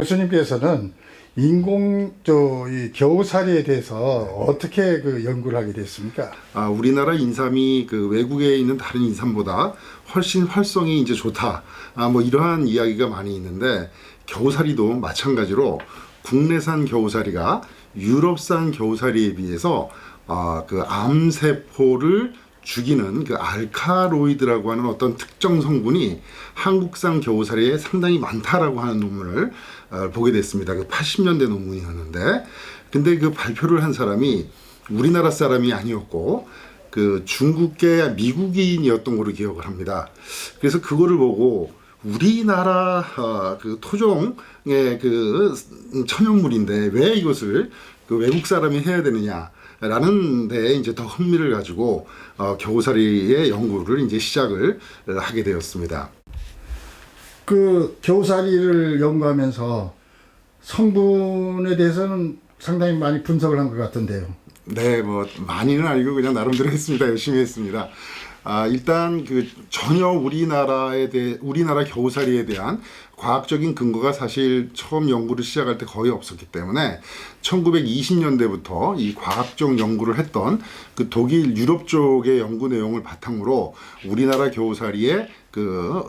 교수님께서는 이 겨우살이에 대해서 어떻게 연구를 하게 됐습니까? 우리나라 인삼이 외국에 있는 다른 인삼보다 훨씬 활성이 이제 좋다. 뭐 이러한 이야기가 많이 있는데, 겨우살이도 마찬가지로 국내산 겨우살이가 유럽산 겨우살이에 비해서 암세포를 죽이는 알카로이드라고 하는 어떤 특정 성분이 한국산 겨우살이에 상당히 많다라고 하는 논문을 보게 됐습니다. 80년대 논문이었는데, 근데 그 발표를 한 사람이 우리나라 사람이 아니었고 중국계 미국인이었던 걸로 기억을 합니다. 그래서 그거를 보고 우리나라 토종의 천연물인데 왜 이것을 외국 사람이 해야 되느냐 라는 데 이제 더 흥미를 가지고 겨우살이의 연구를 이제 시작을 하게 되었습니다. 겨우살이를 연구하면서 성분에 대해서는 상당히 많이 분석을 한 것 같은데요. 네, 뭐 많이는 아니고 그냥 나름대로 했습니다. 열심히 했습니다. 일단 전혀 우리나라 겨우살이에 대한 과학적인 근거가 사실 처음 연구를 시작할 때 거의 없었기 때문에 1920년대부터 이 과학적 연구를 했던 독일 유럽 쪽의 연구 내용을 바탕으로 우리나라 겨우살이의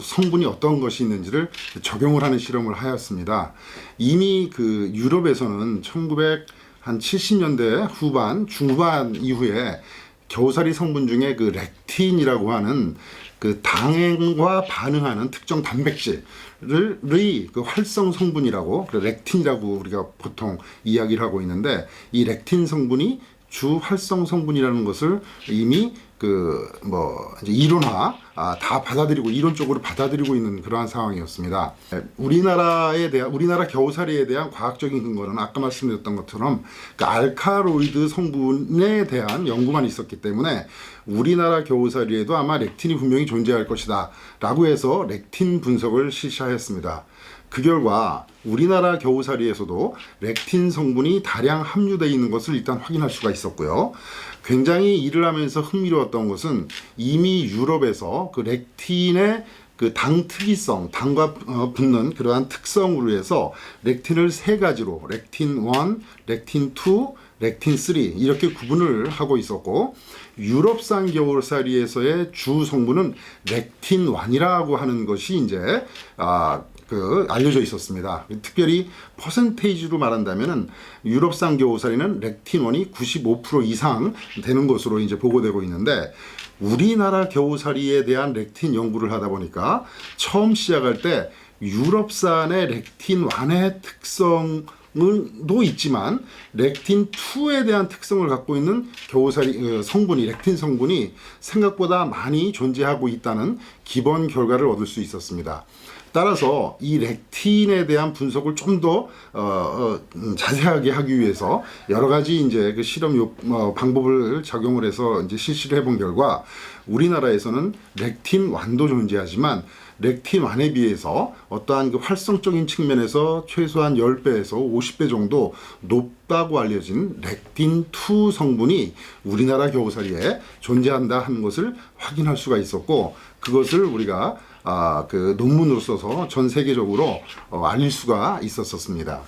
성분이 어떤 것이 있는지를 적용을 하는 실험을 하였습니다. 이미 유럽에서는 1970년대 중후반 이후에 겨우살이 성분 중에 렉틴이라고 하는 당과 반응하는 특정 단백질의 활성 성분이라고 렉틴이라고 우리가 보통 이야기를 하고 있는데, 이 렉틴 성분이 주 활성 성분이라는 것을 이미 이제 이론화 다 받아들이고 이론적으로 받아들이고 있는 그러한 상황이었습니다. 우리나라 겨우살이에 대한 과학적인 근거는 아까 말씀드렸던 것처럼 알카로이드 성분에 대한 연구만 있었기 때문에 우리나라 겨우살이에도 아마 렉틴이 분명히 존재할 것이다 라고 해서 렉틴 분석을 실시하였습니다. 그 결과 우리나라 겨우살이에서도 렉틴 성분이 다량 함유되어 있는 것을 일단 확인할 수가 있었고요. 굉장히 일을 하면서 흥미로웠던 것은 이미 유럽에서 렉틴의 당 특이성, 당과 붙는 그러한 특성으로 해서 렉틴을 세 가지로 렉틴 1, 렉틴 2, 렉틴 3 이렇게 구분을 하고 있었고, 유럽산 겨우살이에서의 주 성분은 렉틴 1이라고 하는 것이 이제 알려져 있었습니다. 특별히 퍼센테이지로 말한다면은 유럽산 겨우살이는 렉틴 1이 95% 이상 되는 것으로 이제 보고되고 있는데, 우리나라 겨우살이에 대한 렉틴 연구를 하다 보니까 처음 시작할 때 유럽산의 렉틴 1의 특성도 있지만 렉틴 2에 대한 특성을 갖고 있는 겨우살이 렉틴 성분이 생각보다 많이 존재하고 있다는 기본 결과를 얻을 수 있었습니다. 따라서 이 렉틴에 대한 분석을 좀 더 자세하게 하기 위해서 여러 가지 이제 실험 방법을 적용을 해서 이제 실시를 해본 결과, 우리나라에서는 렉틴 1도 존재하지만 렉틴 1에 비해서 어떠한 활성적인 측면에서 최소한 10배에서 50배 정도 높다고 알려진 렉틴 2 성분이 우리나라 겨우살이에 존재한다 하는 것을 확인할 수가 있었고, 그것을 우리가 논문으로 써서 전 세계적으로 알릴 수가 있었습니다.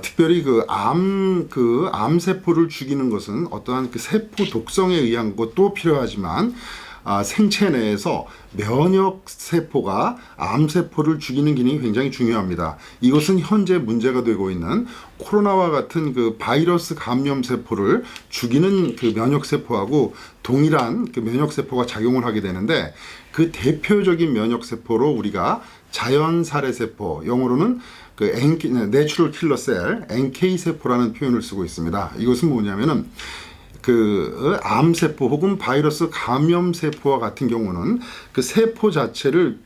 특별히 암세포를 죽이는 것은 어떠한 세포 독성에 의한 것도 필요하지만, 생체 내에서 면역세포가 암세포를 죽이는 기능이 굉장히 중요합니다. 이것은 현재 문제가 되고 있는 코로나와 같은 바이러스 감염세포를 죽이는 면역세포하고 동일한 면역세포가 작용을 하게 되는데, 대표적인 면역세포로 우리가 자연살해세포, 영어로는 Natural Killer Cell, NK세포라는 표현을 쓰고 있습니다. 이것은 뭐냐면은 암세포 혹은 바이러스 감염세포와 같은 경우는 세포 자체를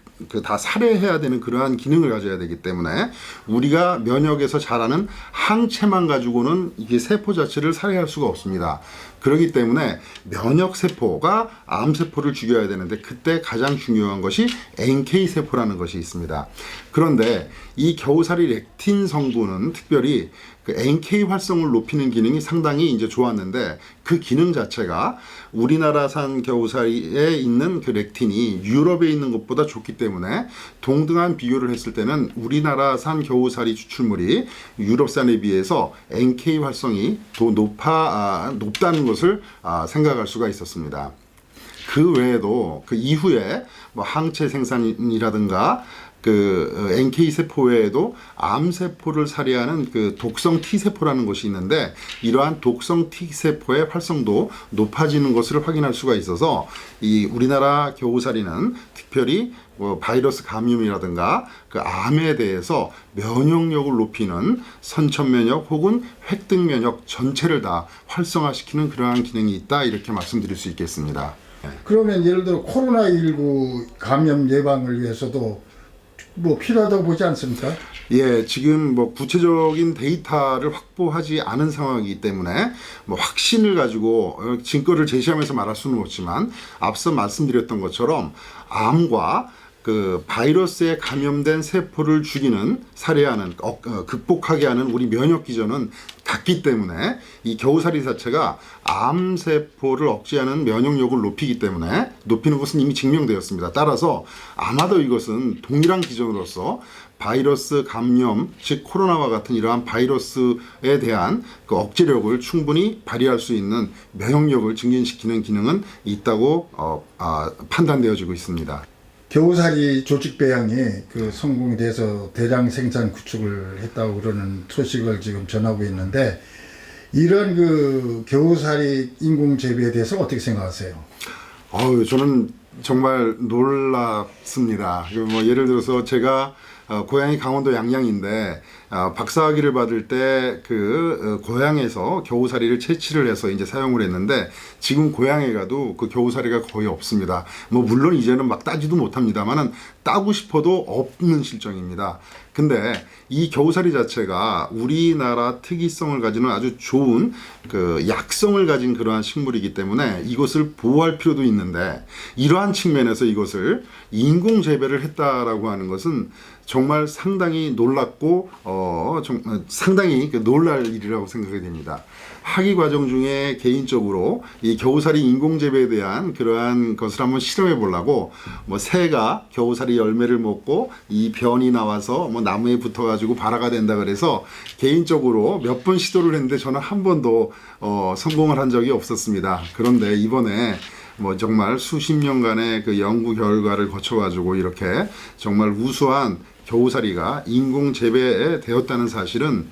다 살해해야 되는 그러한 기능을 가져야 되기 때문에 우리가 면역에서 자라는 항체만 가지고는 이게 세포 자체를 살해할 수가 없습니다. 그렇기 때문에 면역 세포가 암 세포를 죽여야 되는데 그때 가장 중요한 것이 NK 세포라는 것이 있습니다. 그런데 이 겨우살이 렉틴 성분은 특별히 그 NK 활성을 높이는 기능이 상당히 이제 좋았는데 그 기능 자체가 우리나라산 겨우살이에 있는 그 렉틴이 유럽에 있는 것보다 좋기 때문에 동등한 비교를 했을 때는 우리나라산 겨우살이 추출물이 유럽산에 비해서 NK 활성이 더 높다는 것을 생각할 수가 있었습니다. 그 외에도 그 이후에 뭐 항체 생산이라든가 그 NK 세포 외에도 암 세포를 살해하는 그 독성 T 세포라는 것이 있는데 이러한 독성 T 세포의 활성도 높아지는 것을 확인할 수가 있어서 이 우리나라 겨우살이는 특별히 뭐 바이러스 감염이라든가 그 암에 대해서 면역력을 높이는 선천 면역 혹은 획득 면역 전체를 다 활성화시키는 그러한 기능이 있다 이렇게 말씀드릴 수 있겠습니다. 그러면 예를 들어 코로나19 감염 예방을 위해서도 뭐 필요하다고 보지 않습니까? 예, 지금 뭐 구체적인 데이터를 확보하지 않은 상황이기 때문에 뭐 확신을 가지고 증거를 제시하면서 말할 수는 없지만 앞서 말씀드렸던 것처럼 암과 그 바이러스에 감염된 세포를 죽이는 살해하는 극복하게 하는 우리 면역 기전은 같기 때문에 이 겨우살이 자체가 암 세포를 억제하는 면역력을 높이기 때문에 높이는 것은 이미 증명되었습니다. 따라서 아마도 이것은 동일한 기전으로서 바이러스 감염, 즉 코로나와 같은 이러한 바이러스에 대한 그 억제력을 충분히 발휘할 수 있는 면역력을 증진시키는 기능은 있다고 판단되어지고 있습니다. 겨우살이 조직 배양이 그 성공에 대해서 대량 생산 구축을 했다고 그러는 소식을 지금 전하고 있는데 이런 그 겨우살이 인공 재배에 대해서 어떻게 생각하세요? 저는 정말 놀랍습니다. 뭐 예를 들어서 제가 고향이 강원도 양양인데 박사학위를 받을 때 그 고향에서 겨우살이를 채취를 해서 이제 사용을 했는데 지금 고향에 가도 그 겨우살이가 거의 없습니다. 뭐 물론 이제는 막 따지도 못합니다만은 따고 싶어도 없는 실정입니다. 근데 이 겨우살이 자체가 우리나라 특이성을 가지는 아주 좋은 그 약성을 가진 그러한 식물이기 때문에 이것을 보호할 필요도 있는데 이러한 측면에서 이것을 인공 재배를 했다라고 하는 것은 정말 상당히 놀랍고 상당히 놀랄 일이라고 생각이 됩니다. 학위 과정 중에 개인적으로 이 겨우살이 인공 재배에 대한 그러한 것을 한번 실험해 보려고 뭐 새가 겨우살이 열매를 먹고 이 변이 나와서 뭐 나무에 붙어 가지고 발화가 된다 그래서 개인적으로 몇 번 시도를 했는데 저는 한 번도 성공을 한 적이 없었습니다. 그런데 이번에 뭐 정말 수십 년간의 그 연구 결과를 거쳐 가지고 이렇게 정말 우수한 겨우살이가 인공 재배되었다는 사실은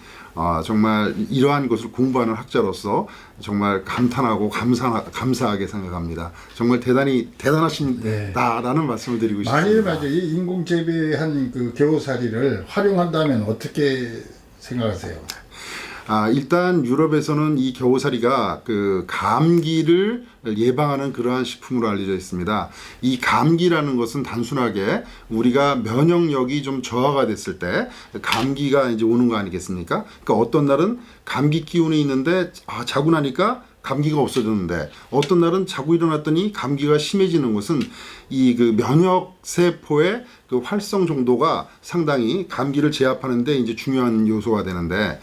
정말 이러한 것을 공부하는 학자로서 정말 감탄하고 감사하게 생각합니다. 정말 대단하신다라는 말씀을 드리고 싶습니다. 만약에 이 인공 재배한 그 겨우살이를 활용한다면 어떻게 생각하세요? 일단 유럽에서는 이 겨우살이가 그 감기를 예방하는 그러한 식품으로 알려져 있습니다. 이 감기라는 것은 단순하게 우리가 면역력이 좀 저하가 됐을 때 감기가 이제 오는 거 아니겠습니까? 그러니까 어떤 날은 감기 기운이 있는데 자고 나니까 감기가 없어졌는데 어떤 날은 자고 일어났더니 감기가 심해지는 것은 이 그 면역 세포의 그 활성 정도가 상당히 감기를 제압하는데 이제 중요한 요소가 되는데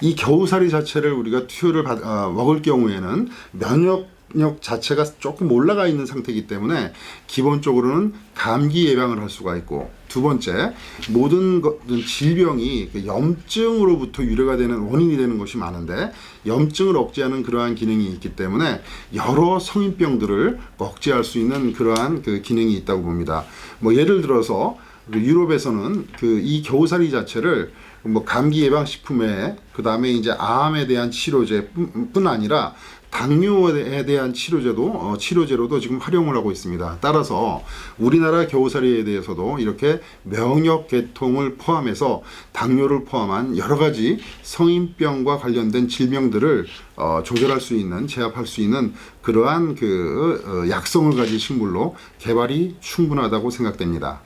이 겨우살이 자체를 우리가 투여를 먹을 경우에는 면역력 자체가 조금 올라가 있는 상태이기 때문에 기본적으로는 감기 예방을 할 수가 있고 두 번째 모든 질병이 염증으로부터 유래가 되는 원인이 되는 것이 많은데 염증을 억제하는 그러한 기능이 있기 때문에 여러 성인병들을 억제할 수 있는 그러한 그 기능이 있다고 봅니다. 뭐 예를 들어서 유럽에서는 그 이 겨우살이 자체를 뭐 감기 예방 식품에 그 다음에 이제 암에 대한 치료제뿐 아니라 당뇨에 대한 치료제로도 지금 활용을 하고 있습니다. 따라서 우리나라 겨우살이에 대해서도 이렇게 명역 계통을 포함해서 당뇨를 포함한 여러 가지 성인병과 관련된 질병들을 조절할 수 있는, 제압할 수 있는 그러한 그 약성을 가진 식물로 개발이 충분하다고 생각됩니다.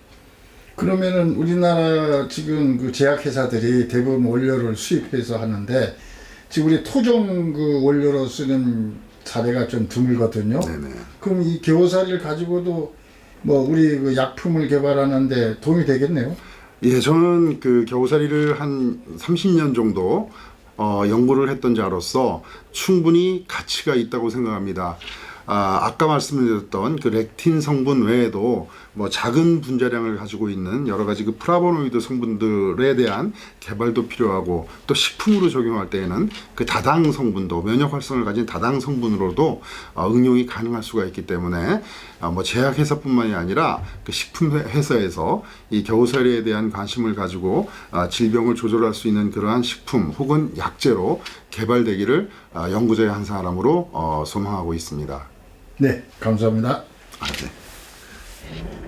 그러면은 우리나라 지금 그 제약회사들이 대부분 원료를 수입해서 하는데 지금 우리 토종 그 원료로 쓰는 사례가 좀 드물거든요. 네네. 그럼 이 겨우살이를 가지고도 뭐 우리 그 약품을 개발하는데 도움이 되겠네요. 예, 저는 그 겨우살이를 한 30년 정도 연구를 했던 자로서 충분히 가치가 있다고 생각합니다. 아까 말씀드렸던 그 렉틴 성분 외에도 뭐 작은 분자량을 가지고 있는 여러 가지 그 플라보노이드 성분들에 대한 개발도 필요하고, 또 식품으로 적용할 때에는 그 다당 성분도, 면역 활성을 가진 다당 성분으로도 응용이 가능할 수가 있기 때문에 뭐 제약 회사뿐만이 아니라 그 식품 회사에서 이 겨우살이에 대한 관심을 가지고 질병을 조절할 수 있는 그러한 식품 혹은 약재로 개발되기를 연구자의 한 사람으로 소망하고 있습니다. 네, 감사합니다. 네.